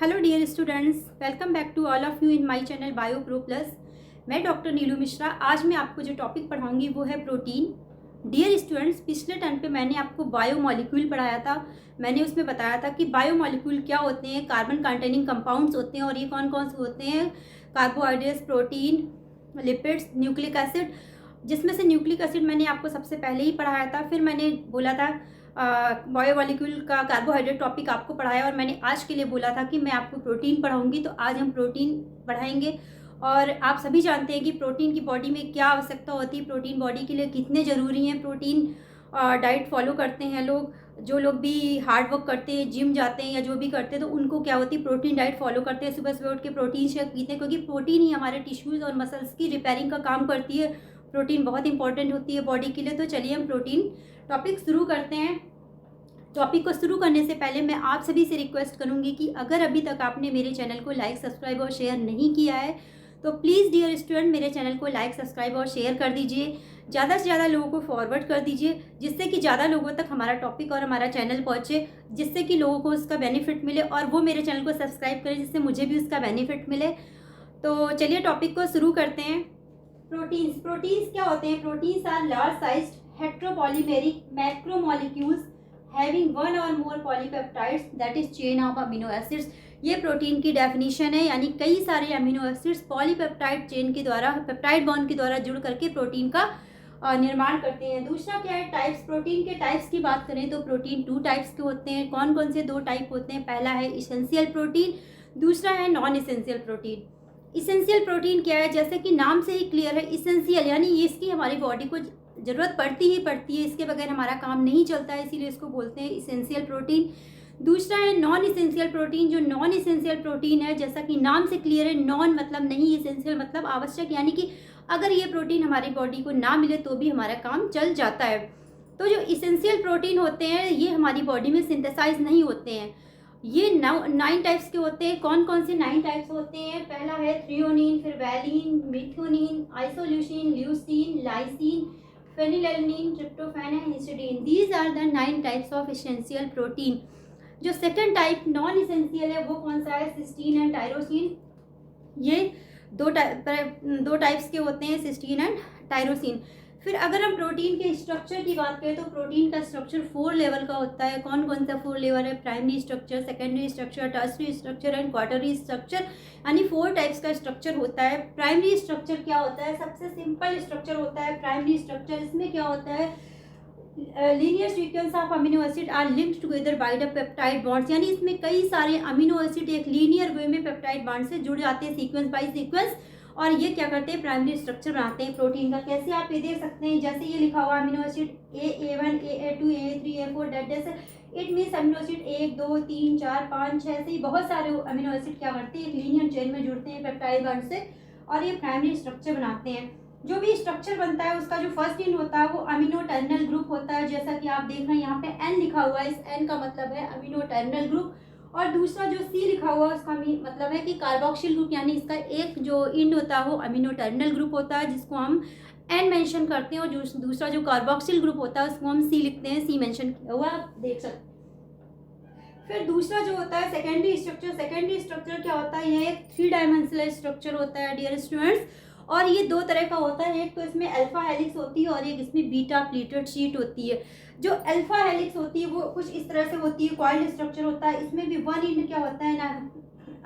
Hello dear students, welcome back to all of you in my channel bio pro plus. मैं doctor Neelu Mishra. आज मैं आपको जो topic पढ़ाऊंगी वो है प्रोटीन। डियर स्टूडेंट्स, पिछले टाइम पे मैंने आपको बायो मॉलिक्यूल पढ़ाया था। मैंने उसमें बताया था कि बायो मॉलिक्यूल क्या होते हैं, कार्बन कंटेनिंग कंपाउंड्स होते हैं और ये कौन कौन से होते हैं, carbohydrates, protein, lipids, nucleic acid. जिसमें से न्यूक्लिक एसिड मैंने आपको सबसे पहले ही पढ़ाया था। फिर मैंने बोला था बायो मॉलिक्यूल का कार्बोहाइड्रेट टॉपिक आपको पढ़ाया और मैंने आज के लिए बोला था कि मैं आपको प्रोटीन पढ़ाऊंगी। तो आज हम प्रोटीन पढ़ाएंगे। और आप सभी जानते हैं कि प्रोटीन की बॉडी में क्या आवश्यकता होती है, प्रोटीन बॉडी के लिए कितने ज़रूरी हैं। प्रोटीन डाइट फॉलो करते हैं लोग, जो लोग भी हार्ड वर्क करते हैं, जिम जाते हैं या जो भी करते हैं, तो उनको क्या होती है, प्रोटीन डाइट फॉलो करते हैं। सुबह सुबह उठ के प्रोटीन शेक पीते हैं, क्योंकि प्रोटीन ही हमारे टिश्यूज़ और मसल्स की रिपेयरिंग का काम करती है। प्रोटीन बहुत इंपॉर्टेंट होती है बॉडी के लिए। तो चलिए हम प्रोटीन टॉपिक शुरू करते हैं। टॉपिक को शुरू करने से पहले मैं आप सभी से रिक्वेस्ट करूंगी कि अगर अभी तक आपने मेरे चैनल को लाइक, सब्सक्राइब और शेयर नहीं किया है तो प्लीज़ डियर स्टूडेंट मेरे चैनल को लाइक, सब्सक्राइब और शेयर कर दीजिए। ज़्यादा से ज़्यादा लोगों को फॉरवर्ड कर दीजिए, जिससे कि ज़्यादा लोगों तक हमारा टॉपिक और हमारा चैनल पहुँचे, जिससे कि लोगों को उसका बेनिफिट मिले और वो मेरे चैनल को सब्सक्राइब करें, जिससे मुझे भी उसका बेनिफिट मिले। तो चलिए टॉपिक को शुरू करते हैं। प्रोटीन्स क्या होते हैं? Proteins are large sized heteropolymeric macromolecules having one or more polypeptides that is chain of amino acids। ये प्रोटीन की डेफिनेशन है, यानी कई सारे अमीनो एसिड्स पॉलीपेप्टाइड चेन के द्वारा, पेप्टाइड बॉन्ड के द्वारा जुड़ करके प्रोटीन का निर्माण करते हैं। दूसरा क्या है? टाइप्स। प्रोटीन के टाइप्स की बात करें तो प्रोटीन 2 टाइप्स के होते हैं। कौन कौन से 2 टाइप होते हैं? पहला है इसेंशियल प्रोटीन, दूसरा है non essential protein. Essential protein क्या है? जैसे कि नाम से ही क्लियर है, इसेंशियल यानी ये इसकी हमारी बॉडी को ज़रूरत पड़ती ही पड़ती है, इसके बगैर हमारा काम नहीं चलता है, इसीलिए इसको बोलते हैं इसेंशियल प्रोटीन। दूसरा है नॉन इसेंशियल प्रोटीन। जो नॉन इसेंशियल प्रोटीन है, जैसा कि नाम से क्लियर है, नॉन मतलब नहीं, इसेंशियल मतलब आवश्यक, यानी कि अगर ये प्रोटीन हमारी बॉडी को ना मिले तो भी हमारा काम चल जाता है। तो जो इसेंशियल प्रोटीन होते हैं ये हमारी बॉडी में सिंथेसाइज नहीं होते हैं। ये 9 टाइप्स के होते हैं। कौन कौन से 9 टाइप्स होते हैं? पहला है थ्रियोनिन, फिर valine, methionine, isoleucine, leucine, lysine, phenylalanine, tryptophan and histidine. These are the 9 types of essential protein. जो सेकंड टाइप नॉन एसेंशियल है वो कौन सा है? Cysteine and tyrosine. ये दो टाइप्स के होते हैं, सिस्टीन एंड टायरोसिन। फिर अगर हम प्रोटीन के स्ट्रक्चर की बात करें तो प्रोटीन का स्ट्रक्चर 4 लेवल का होता है। कौन कौन सा 4 लेवल है? Primary structure, secondary structure, tertiary structure and quaternary structure, यानी 4 टाइप्स का स्ट्रक्चर होता है। प्राइमरी स्ट्रक्चर क्या होता है? सबसे सिंपल स्ट्रक्चर होता है प्राइमरी स्ट्रक्चर। इसमें क्या होता है? Linear sequence of amino acid are linked together by the peptide bonds, यानी इसमें कई सारे अमीनो एसिड एक लीनियर वे में पेप्टाइड बॉन्ड से जुड़ जाते हैं, सीक्वेंस बाय सीक्वेंस, और ये क्या करते हैं? प्राइमरी स्ट्रक्चर बनाते हैं प्रोटीन का। कैसे? आप ये देख सकते हैं, जैसे ये लिखा हुआ amino acid A1, A2, A3, A4, जैसे इट मीन्स अमीनो एसिड 1, 2, 3, 4, 5, 6 से ही बहुत सारे अमीनो एसिड क्या करते हैं? एक लीनियर चेन में जुड़ते हैं पेप्टाइड बॉन्ड से और ये प्राइमरी स्ट्रक्चर बनाते हैं। जो भी स्ट्रक्चर बनता है उसका जो फर्स्ट इन होता है वो अमीनो टर्मिनल ग्रुप होता है। जैसा कि आप देख रहे हैं यहाँ पे N लिखा हुआ है, इस N का मतलब है अमीनो टर्मिनल ग्रुप। और दूसरा जो C लिखा हुआ है उसका मतलब है कि कार्बोक्सिल ग्रुप, यानी इसका एक जो इंड होता है वो अमीनो टर्मिनल ग्रुप होता है, जिसको हम N मेंशन करते हैं। और जो दूसरा जो कार्बोक्सिल ग्रुप होता है उसको हम C लिखते हैं, C मेंशन किया हुआ आप देख सकते हैं। फिर दूसरा जो होता है सेकेंडरी स्ट्रक्चर। सेकेंडरी स्ट्रक्चर क्या होता है? ये एक 3 डायमेंशनल स्ट्रक्चर होता है डियर स्टूडेंट्स, और ये 2 तरह का होता है। एक तो इसमें अल्फा हेलिक्स होती है और एक इसमें बीटा प्लीटेड शीट होती है। जो अल्फा हेलिक्स होती है वो कुछ इस तरह से होती है, कॉइल्ड स्ट्रक्चर होता है। इसमें भी वन इंड क्या होता है ना,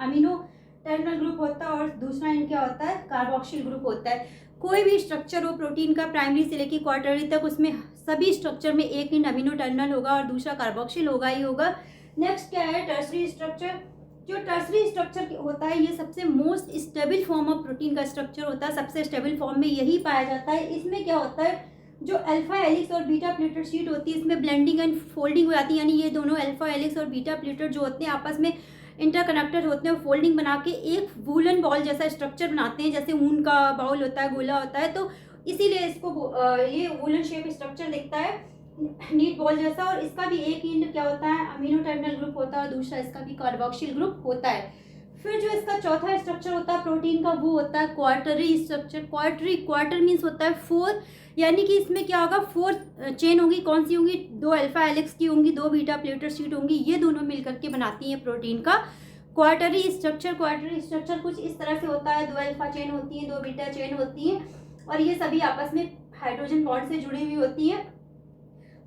अमीनो टर्मिनल ग्रुप होता है और दूसरा इंड क्या होता है? कार्बोक्सिल ग्रुप होता है। कोई भी स्ट्रक्चर हो प्रोटीन का, प्राइमरी से लेकर क्वार्टरी तक, उसमें सभी स्ट्रक्चर में एक इंड अमीनो टर्मिनल होगा और दूसरा कार्बोक्सिल होगा ही होगा। नेक्स्ट क्या है? Tertiary structure. जो टर्शरी स्ट्रक्चर होता है ये सबसे most stable form of protein का स्ट्रक्चर होता है, सबसे स्टेबल फॉर्म में यही पाया जाता है। इसमें क्या होता है? जो अल्फा हेलिक्स और बीटा प्लीटेड शीट होती है इसमें ब्लेंडिंग एंड फोल्डिंग हो जाती है, यानी ये दोनों अल्फा हेलिक्स और बीटा प्लीटेड जो होते हैं आपस में इंटरकनेक्टेड होते हैं, फोल्डिंग बना के एक वूलन बॉल जैसा स्ट्रक्चर बनाते हैं, जैसे ऊन का बाउल होता है, गोला होता है, तो इसीलिए इसको ये वूलन शेप स्ट्रक्चर दिखता है, नीट बॉल जैसा। और इसका भी एक इंड क्या होता है? अमीनो टर्मिनल ग्रुप होता है और दूसरा इसका भी कार्बोक्सिल ग्रुप होता है। फिर जो इसका चौथा स्ट्रक्चर होता है प्रोटीन का वो होता है क्वार्टरी स्ट्रक्चर। क्वार्टर मीन्स होता है 4, यानी कि इसमें क्या होगा? 4 चेन होंगी। कौन सी होंगी? 2 अल्फा हेलिक्स की होंगी, 2 बीटा प्लीटेड शीट होंगी, ये दोनों मिलकर के बनाती हैं प्रोटीन का क्वार्टरी स्ट्रक्चर कुछ इस तरह से होता है। 2 अल्फा चेन होती है, 2 बीटा चेन होती है और ये सभी आपस में हाइड्रोजन बॉन्ड से जुड़ी हुई होती है।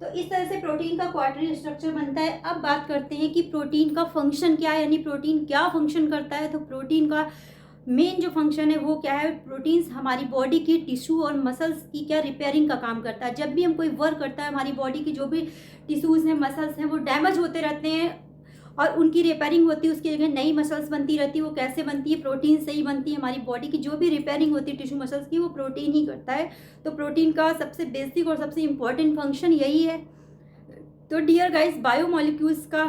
तो इस तरह से प्रोटीन का क्वार्टरी स्ट्रक्चर बनता है। अब बात करते हैं कि प्रोटीन का फंक्शन क्या है, यानी प्रोटीन क्या फंक्शन करता है। तो प्रोटीन का मेन जो फंक्शन है वो क्या है, प्रोटीन्स हमारी बॉडी की टिश्यू और मसल्स की क्या रिपेयरिंग का काम करता है। जब भी हम कोई वर्क करता है, हमारी बॉडी की जो भी टिश्यूज़ हैं, मसल्स हैं, वो डैमेज होते रहते हैं और उनकी रिपेयरिंग होती है, उसकी जगह नई मसल्स बनती रहती है। वो कैसे बनती है, प्रोटीन से ही बनती है। हमारी बॉडी की जो भी रिपेयरिंग होती है टिश्यू मसल्स की, वो प्रोटीन ही करता है। तो प्रोटीन का सबसे बेसिक और सबसे इम्पॉर्टेंट फंक्शन यही है। तो डियर गाइस, बायोमोलिक्यूल्स का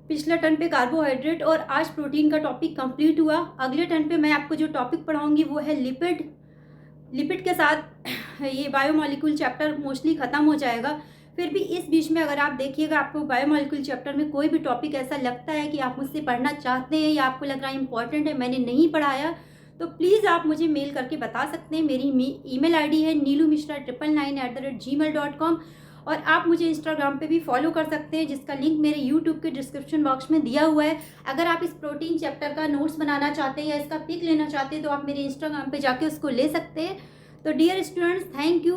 पिछले टर्न पे कार्बोहाइड्रेट और आज प्रोटीन का टॉपिक कंप्लीट हुआ। अगले टर्न पे मैं आपको जो टॉपिक पढ़ाऊंगी वो है लिपिड के साथ ये बायोमोलिक्यूल चैप्टर मोस्टली ख़त्म हो जाएगा। फिर भी इस बीच में अगर आप देखिएगा, आपको बायोमोलिक्यूल चैप्टर में कोई भी टॉपिक ऐसा लगता है कि आप मुझसे पढ़ना चाहते हैं या आपको लग रहा है इंपॉर्टेंट है, मैंने नहीं पढ़ाया, तो प्लीज़ आप मुझे मेल करके बता सकते हैं। मेरी ईमेल आईडी है neelumishra999@gmail.com और आप मुझे इंस्टाग्राम पे भी फॉलो कर सकते हैं, जिसका लिंक मेरे यूट्यूब के डिस्क्रिप्शन बॉक्स में दिया हुआ है। अगर आप इस प्रोटीन चैप्टर का नोट्स बनाना चाहते हैं या इसका पिक लेना चाहते हैं तो आप मेरे इंस्टाग्राम पे जाके उसको ले सकते हैं। तो डियर स्टूडेंट्स, थैंक यू।